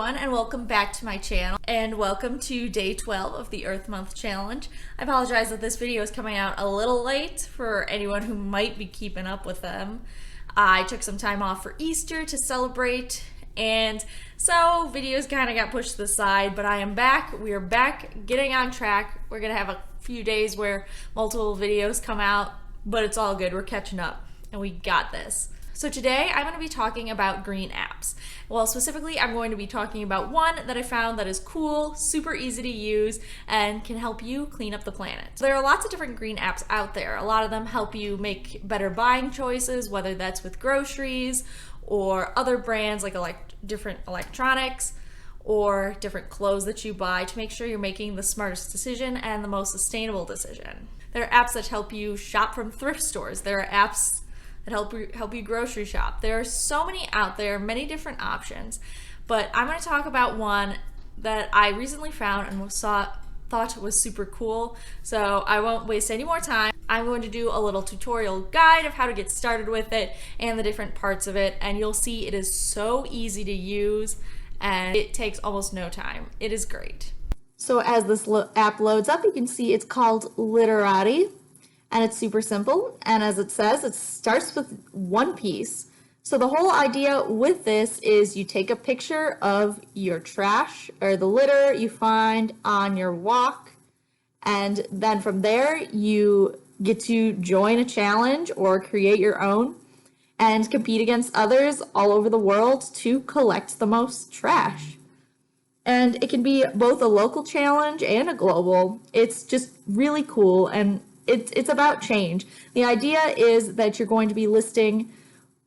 everyone, and welcome back to my channel, and welcome to day 12 of the Earth Month Challenge. I apologize that this video is coming out a little late for anyone who might be keeping up with them. I took some time off for Easter to celebrate, and so videos kind of got pushed to the side, but I am back. We are back, getting on track. We're gonna have a few days where multiple videos come out, but it's all good. We're catching up, and we got this. So today I'm going to be talking about green apps. Well, specifically I'm going to be talking about one that I found that is cool, super easy to use, and can help you clean up the planet. So there are lots of different green apps out there. A lot of them help you make better buying choices, whether that's with groceries or other brands like different electronics or different clothes that you buy to make sure you're making the smartest decision and the most sustainable decision. There are apps that help you shop from thrift stores. There are apps that help you grocery shop. There are so many out there, many different options, but I'm going to talk about one that I recently found and thought was super cool. So I won't waste any more time. I'm going to do a little tutorial guide of how to get started with it and the different parts of it, and you'll see it is so easy to use and it takes almost no time. It is great. So as this app loads up, you can see it's called Litterati. And it's super simple, and as it says, it starts with one piece. So the whole idea with this is you take a picture of your trash or the litter you find on your walk, and then from there you get to join a challenge or create your own and compete against others all over the world to collect the most trash. And it can be both a local challenge and a global. It's just really cool, and it's about change. The idea is that you're going to be listing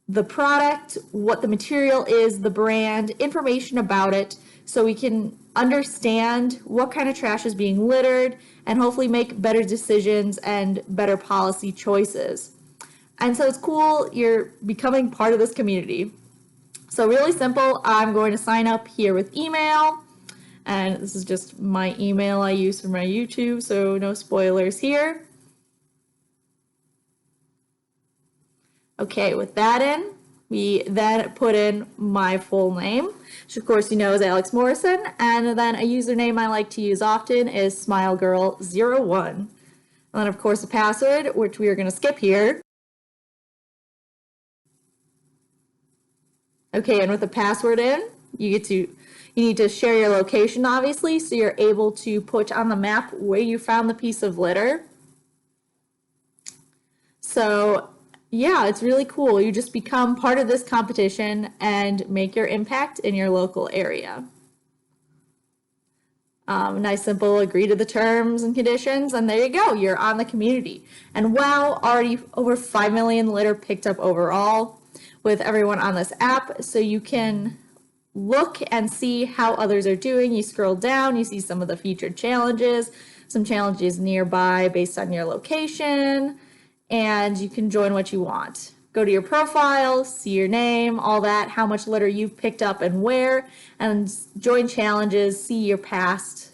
the product, what the material is, the brand, information about it, so we can understand what kind of trash is being littered and hopefully make better decisions and better policy choices. And so it's cool, you're becoming part of this community. So really simple, I'm going to sign up here with email, and this is just my email I use for my YouTube, so no spoilers here. Okay, with that in, we then put in my full name, which of course you know is Alex Morrison, and then a username I like to use often is SmileGirl01. And then of course a password, which we are going to skip here. Okay, and with the password in, you need to share your location obviously, so you're able to put on the map where you found the piece of litter. So yeah, it's really cool. You just become part of this competition and make your impact in your local area. Nice, simple, agree to the terms and conditions, and there you go. You're on the community. And wow, already over 5 million litter picked up overall with everyone on this app. So you can look and see how others are doing. You scroll down, you see some of the featured challenges, some challenges nearby based on your location, and you can join what you want. Go to your profile, see your name, all that, how much litter you've picked up and where, and join challenges, see your past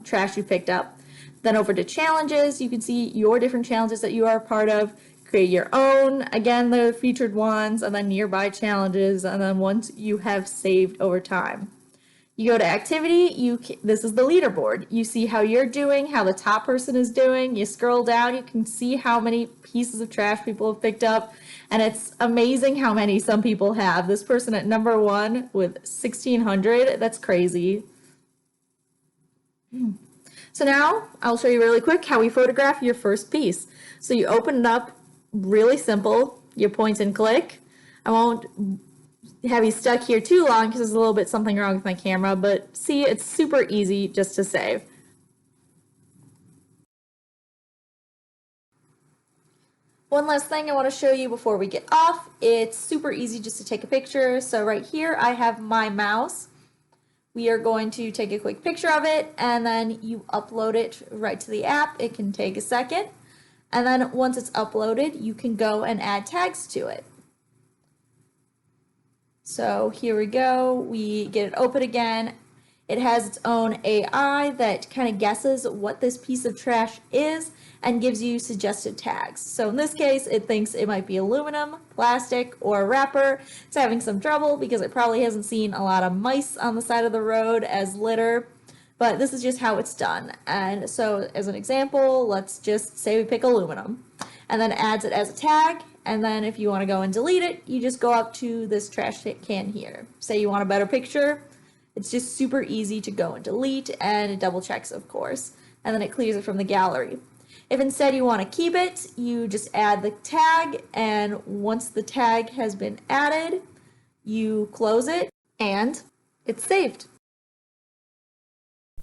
trash you picked up. Then over to challenges, you can see your different challenges that you are a part of, create your own, again, the featured ones, and then nearby challenges, and then ones you have saved over time. You go to activity, this is the leaderboard. You see how you're doing, how the top person is doing. You scroll down, you can see how many pieces of trash people have picked up, and it's amazing how many some people have. This person at number 1 with 1,600, that's crazy. So now I'll show you really quick how we photograph your first piece. So you open it up, really simple, you point and click. I won't have you stuck here too long because there's a little bit something wrong with my camera, but see, it's super easy just to save. One last thing I want to show you before we get off, it's super easy just to take a picture. So right here I have my mouse. We are going to take a quick picture of it, and then you upload it right to the app. It can take a second, and then once it's uploaded you can go and add tags to it. So here we go, we get it open again. It has its own AI that kind of guesses what this piece of trash is and gives you suggested tags. So in this case, it thinks it might be aluminum, plastic, or wrapper. It's having some trouble because it probably hasn't seen a lot of mice on the side of the road as litter, but this is just how it's done. And so as an example, let's just say we pick aluminum, and then adds it as a tag. And then if you want to go and delete it, you just go up to this trash can here. Say you want a better picture, it's just super easy to go and delete, and it double checks, of course, and then it clears it from the gallery. If instead you want to keep it, you just add the tag, and once the tag has been added, you close it, and it's saved.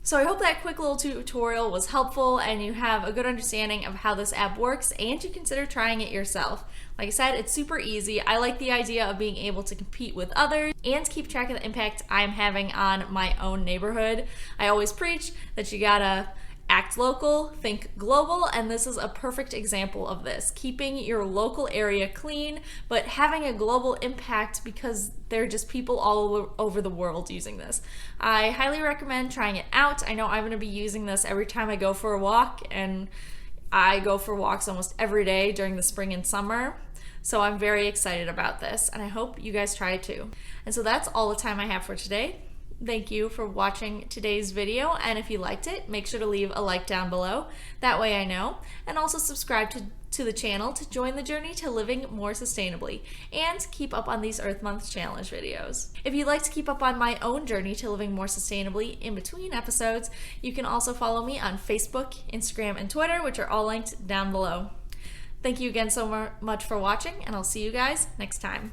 So I hope that quick little tutorial was helpful and you have a good understanding of how this app works and you consider trying it yourself. Like I said, it's super easy. I like the idea of being able to compete with others and keep track of the impact I'm having on my own neighborhood. I always preach that you gotta act local, think global, and this is a perfect example of this. Keeping your local area clean, but having a global impact because there are just people all over the world using this. I highly recommend trying it out. I know I'm going to be using this every time I go for a walk, and I go for walks almost every day during the spring and summer. So I'm very excited about this, and I hope you guys try it too. And so that's all the time I have for today. Thank you for watching today's video, and if you liked it, make sure to leave a like down below. That way I know. And also subscribe to the channel to join the journey to living more sustainably and keep up on these Earth Month Challenge videos. If you'd like to keep up on my own journey to living more sustainably in between episodes, you can also follow me on Facebook, Instagram, and Twitter, which are all linked down below. Thank you again so much for watching, and I'll see you guys next time.